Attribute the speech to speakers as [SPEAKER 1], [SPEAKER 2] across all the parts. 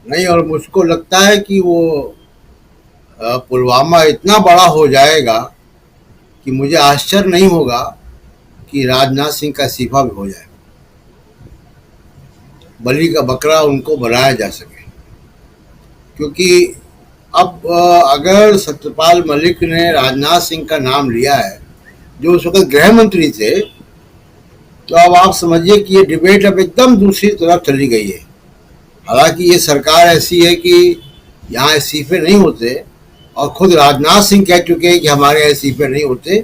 [SPEAKER 1] नहीं, और मुझको लगता है कि वो पुलवामा इतना बड़ा हो जाएगा कि मुझे आश्चर्य नहीं होगा कि राजनाथ सिंह का इस्तीफा भी हो जाए, बलि का बकरा उनको बनाया जा सके। क्योंकि अब अगर सत्यपाल मलिक ने राजनाथ सिंह का नाम लिया है, जो उस वक्त गृह मंत्री थे, तो अब आप समझिए कि ये डिबेट अब एकदम दूसरी तरफ चली गई है। हालांकि ये सरकार ऐसी है कि यहाँ इस्तीफे नहीं होते, और खुद राजनाथ सिंह कह चुके हैं कि हमारे यहाँ इस्तीफे नहीं होते।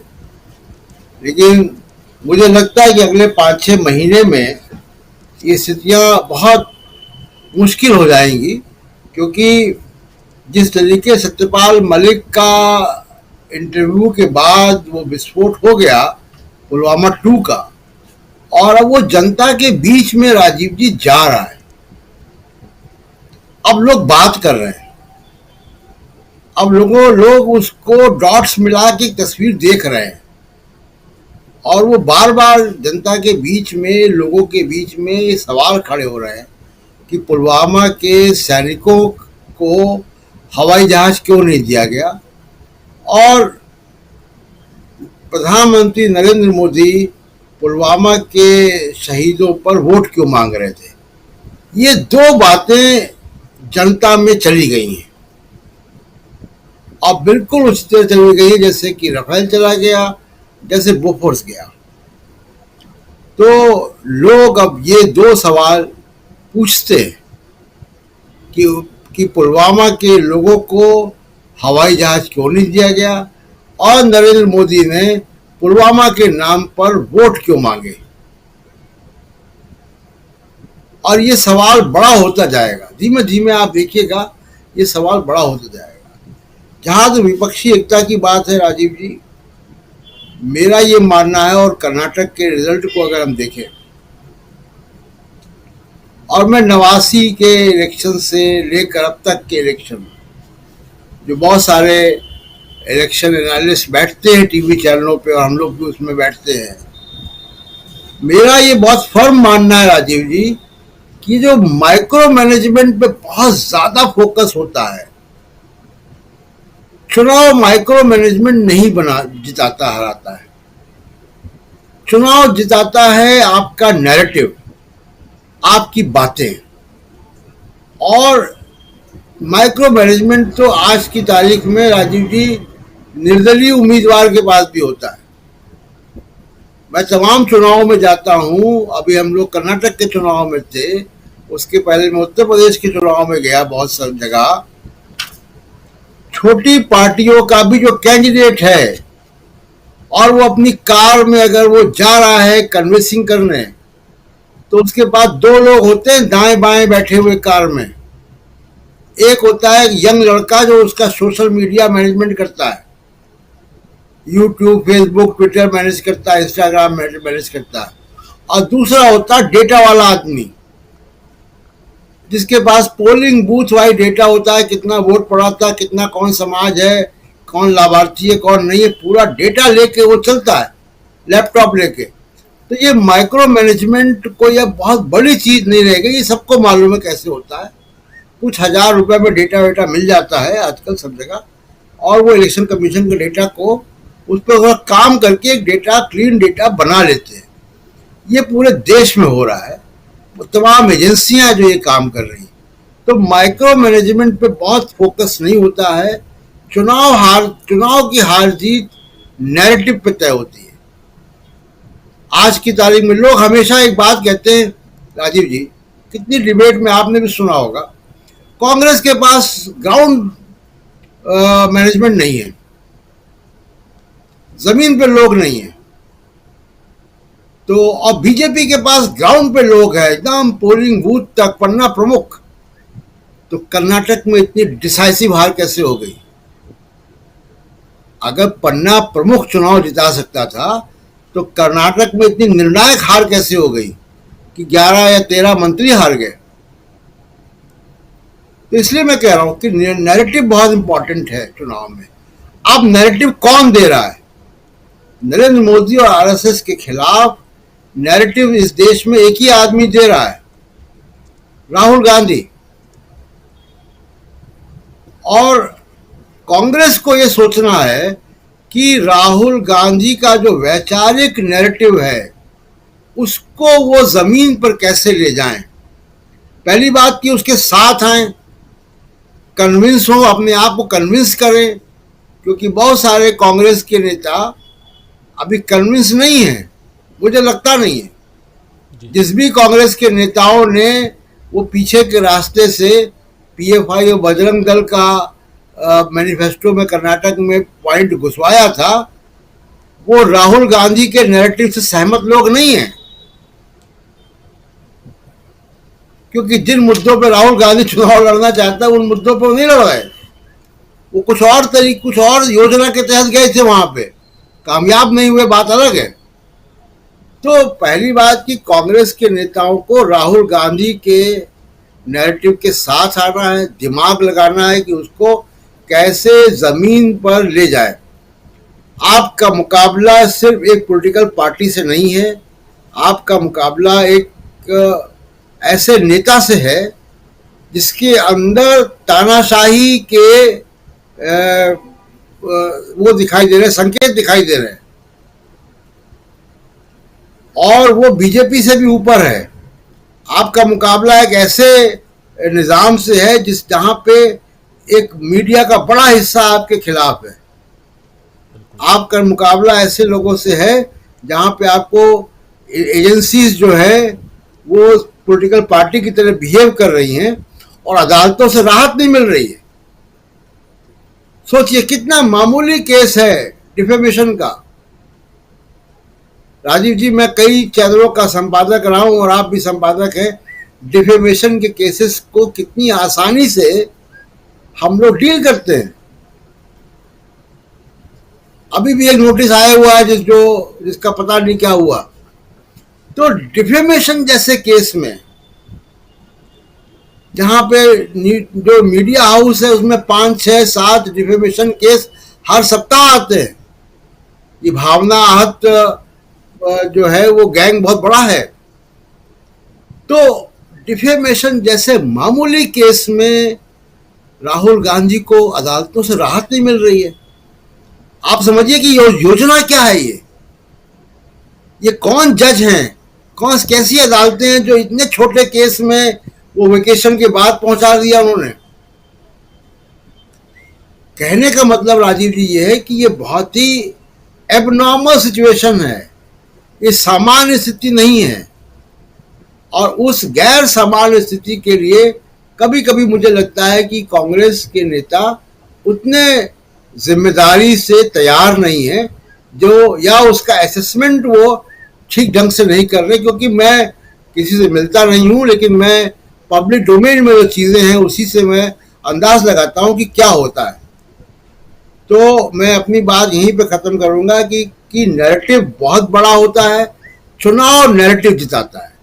[SPEAKER 1] लेकिन मुझे लगता है कि अगले 5-6 महीने में ये स्थितियाँ बहुत मुश्किल हो जाएंगी, क्योंकि जिस तरीके सत्यपाल मलिक का इंटरव्यू के बाद वो विस्फोट हो गया पुलवामा 2 का, और अब वो जनता के बीच में राजीव जी जा रहा है। अब लोग बात कर रहे हैं, अब लोग उसको डॉट्स मिला के तस्वीर देख रहे हैं, और वो बार बार जनता के बीच में, लोगों के बीच में ये सवाल खड़े हो रहे हैं कि पुलवामा के सैनिकों को हवाई जहाज क्यों नहीं दिया गया, और प्रधानमंत्री नरेंद्र मोदी पुलवामा के शहीदों पर वोट क्यों मांग रहे थे। ये दो बातें जनता में चली गई हैं, और बिल्कुल उसी तरह चली गई है जैसे कि राफेल चला गया, जैसे बोफोर्स गया। तो लोग अब ये दो सवाल पूछते हैं कि पुलवामा के लोगों को हवाई जहाज क्यों नहीं दिया गया, और नरेंद्र मोदी ने पुलवामा के नाम पर वोट क्यों मांगे। और ये सवाल बड़ा होता जाएगा, धीमे धीमे आप देखिएगा ये सवाल बड़ा होता जाएगा। जहां तो विपक्षी एकता की बात है राजीव जी, मेरा ये मानना है, और कर्नाटक के रिजल्ट को अगर हम देखें, और मैं 89 के इलेक्शन से लेकर अब तक के इलेक्शन, जो बहुत सारे इलेक्शन एनालिस्ट बैठते हैं टीवी चैनलों पे, और हम लोग भी उसमें बैठते हैं, मेरा ये बहुत फर्म मानना है राजीव जी कि जो माइक्रो मैनेजमेंट पे बहुत ज्यादा फोकस होता है, चुनाव माइक्रो मैनेजमेंट नहीं बना जिताता हराता है। चुनाव जिताता है आपका नैरेटिव, आपकी बातें। और माइक्रो मैनेजमेंट तो आज की तारीख में राजीव जी निर्दलीय उम्मीदवार के पास भी होता है। मैं तमाम चुनावों में जाता हूं, अभी हम लोग कर्नाटक के चुनाव में थे, उसके पहले मैं उत्तर प्रदेश के चुनाव में गया बहुत सारी जगह। छोटी पार्टियों का भी जो कैंडिडेट है, और वो अपनी कार में अगर वो जा रहा है कन्विंसिंग करने, तो उसके पास दो लोग होते हैं दाएं बाएं बैठे हुए कार में। एक होता है यंग लड़का जो उसका सोशल मीडिया मैनेजमेंट करता है, यूट्यूब, फेसबुक, ट्विटर मैनेज करता है, इंस्टाग्राम मैनेज करता है, और दूसरा होता है डेटा वाला आदमी, जिसके पास पोलिंग बूथ वाइज डेटा होता है, कितना वोट पड़ा था, कितना कौन समाज है, कौन लाभार्थी है, कौन नहीं है, पूरा डेटा लेके वो चलता है लैपटॉप लेके। तो ये माइक्रो मैनेजमेंट कोई अब बहुत बड़ी चीज नहीं रहेगी, ये सबको मालूम है कैसे होता है। कुछ हजार रुपए में डेटा वेटा मिल जाता है आजकल सब जगह, और वो इलेक्शन कमीशन के डेटा को उस पर काम करके एक डेटा, क्लीन डेटा बना लेते हैं। ये पूरे देश में हो रहा है, तमाम एजेंसियां जो ये काम कर रही हैं। तो माइक्रो मैनेजमेंट पे बहुत फोकस नहीं होता है। चुनाव की हार जीत नैरेटिव पे तय होती है। आज की तारीख में लोग हमेशा एक बात कहते हैं राजीव जी, कितनी डिबेट में आपने भी सुना होगा, कांग्रेस के पास ग्राउंड मैनेजमेंट नहीं है, जमीन पे लोग नहीं है। तो अब बीजेपी के पास ग्राउंड पे लोग हैं, एकदम पोलिंग बूथ तक, पन्ना प्रमुख। तो कर्नाटक में इतनी डिसाइसिव हार कैसे हो गई? अगर पन्ना प्रमुख चुनाव जिता सकता था, तो कर्नाटक में इतनी निर्णायक हार कैसे हो गई कि 11 या 13 मंत्री हार गए? तो इसलिए मैं कह रहा हूं कि नैरेटिव बहुत इंपॉर्टेंट है चुनाव में। अब नैरेटिव कौन दे रहा है? नरेंद्र मोदी और आरएसएस के खिलाफ नैरेटिव इस देश में एक ही आदमी दे रहा है, राहुल गांधी। और कांग्रेस को ये सोचना है कि राहुल गांधी का जो वैचारिक नैरेटिव है उसको वो जमीन पर कैसे ले जाएं। पहली बात कि उसके साथ आए, कन्विंस हो, अपने आप को कन्विंस करें, क्योंकि बहुत सारे कांग्रेस के नेता अभी कन्विंस नहीं है, मुझे लगता नहीं है। जिस भी कांग्रेस के नेताओं ने वो पीछे के रास्ते से पीएफआई और बजरंग दल का मैनिफेस्टो में कर्नाटक में पॉइंट घुसवाया था, वो राहुल गांधी के नैरेटिव से सहमत लोग नहीं हैं। क्योंकि जिन मुद्दों पर राहुल गांधी चुनाव लड़ना चाहता है उन मुद्दों पर नहीं लड़ रहे। वो कुछ और योजना के तहत गए थे, वहां पे कामयाब नहीं हुए, बात अलग है। तो पहली बात कि कांग्रेस के नेताओं को राहुल गांधी के नैरेटिव के साथ आना है, दिमाग लगाना है कि उसको कैसे जमीन पर ले जाए। आपका मुकाबला सिर्फ एक पॉलिटिकल पार्टी से नहीं है, आपका मुकाबला एक ऐसे नेता से है जिसके अंदर तानाशाही के वो दिखाई दे रहे, संकेत दिखाई दे रहे हैं, और वो बीजेपी से भी ऊपर है। आपका मुकाबला एक ऐसे निजाम से है जहां पे एक मीडिया का बड़ा हिस्सा आपके खिलाफ है। आपका मुकाबला ऐसे लोगों से है जहां पे आपको एजेंसीज जो है वो पॉलिटिकल पार्टी की तरह बिहेव कर रही हैं और अदालतों से राहत नहीं मिल रही है। सोचिए कितना मामूली केस है डिफेमेशन का। राजीव जी, मैं कई चैनलों का संपादक रहा हूं और आप भी संपादक हैं। डिफेमेशन के केसेस को कितनी आसानी से हम लोग डील करते हैं। अभी भी एक नोटिस आया हुआ है जिसका पता नहीं क्या हुआ। तो डिफेमेशन जैसे केस में जहां पे जो मीडिया हाउस है उसमें 5, 6, 7 डिफेमेशन केस हर सप्ताह आते हैं। ये भावना आहत जो है वो गैंग बहुत बड़ा है। तो डिफेमेशन जैसे मामूली केस में राहुल गांधी को अदालतों से राहत नहीं मिल रही है। आप समझिए कि योजना क्या है। ये कौन जज हैं, कैसी अदालतें हैं जो इतने छोटे केस में वो वेकेशन के बाद पहुंचा दिया उन्होंने। कहने का मतलब राजीव जी ये है कि ये बहुत ही एबनॉर्मल सिचुएशन है, ये सामान्य स्थिति नहीं है। और उस गैर सामान्य स्थिति के लिए कभी कभी मुझे लगता है कि कांग्रेस के नेता उतने जिम्मेदारी से तैयार नहीं है, जो या उसका असेसमेंट वो ठीक ढंग से नहीं कर रहे। क्योंकि मैं किसी से मिलता नहीं हूं, लेकिन मैं पब्लिक डोमेन में जो चीजें हैं उसी से मैं अंदाज लगाता हूं कि क्या होता है। तो मैं अपनी बात यहीं पे खत्म करूंगा कि नैरेटिव बहुत बड़ा होता है, चुनाव नैरेटिव जिताता है।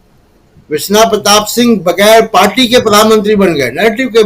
[SPEAKER 1] विश्वनाथ प्रताप सिंह बगैर पार्टी के प्रधानमंत्री बन गए, नैरेटिव के